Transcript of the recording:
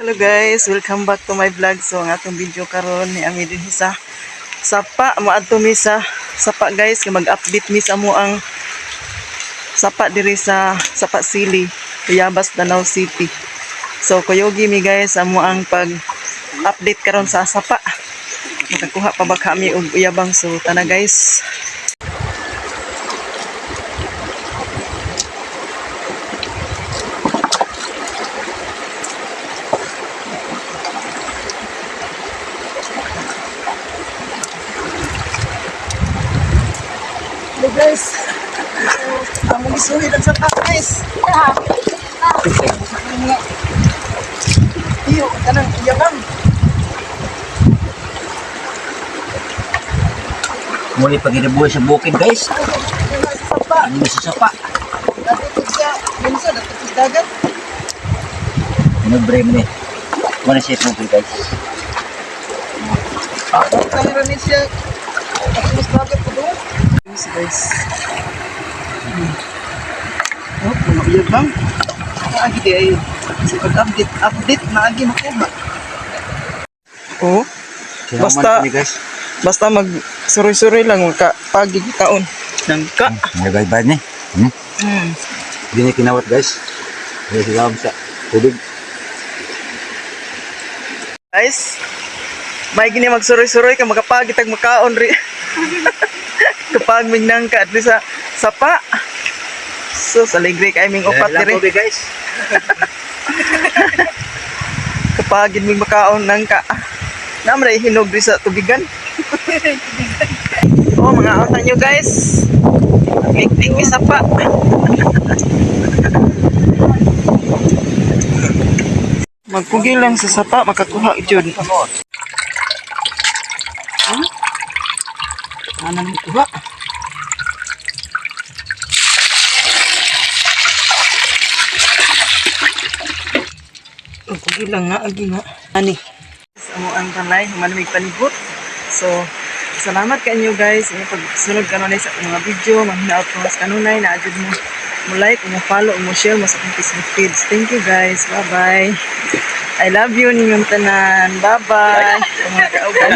Hello guys, welcome back to my vlog. So ang atong video karon ni ami din sa sapa mo adto mi sa sapa guys, kay mag-update mi sa mo ang sapa diri sa Sapa Sili, Cuyabas, Danau City. So kuyogi mi guys amo ang pag-update karon sa sapa. Makakuha pa ba kami og uyabang, so tana guys. Hello guys, among isuhid ang sapa guys. Iyo, kanang uyabang. Muli pag inabuhay sa bukid guys. Sapa. Ano sa sapa? Dati siya, minsan dati sa dagat. Inubre mo ni. Muna siya bukid guys. Kamera ni siya. At mas dagat po doon. Guys. Oh, puno uyabang. Naagi di ay. Kasi pag-update, naagi makuha. Oh, basta, basta mag-suroy-suroy lang, magkapagig taon. Nangka. Nagay-bad ni. Hindi niya kinawat guys. Hindi sigawag sa tubig. Guys, may gini magsuroy-suroy ka, magkapagit ang makaon rin. Kapag minang ka at sa sapa. So, sa ligri ka aming upat diri. Guys. Kapag ming makaon nang ka. Namray hinog rin sa tubigan. Oh, mga outan nyo guys. Lig-lig mi sapa. Magpugil lang sa sapa, makakuha dyan. Ano nang kuha? Magpugil lang nga, agi nga. Ani? Sa mo ang kanlay, malamig panibot. So, salamat ka inyo guys. Inyo pagsunod kanunay sa mga video, manghinaot ko sa kanunay, na-adjud mo like, mo follow, mo share mo sa akong Facebook feeds. Thank you guys. Bye-bye. I love you ninyong tanan. Bye-bye. Mga kauban.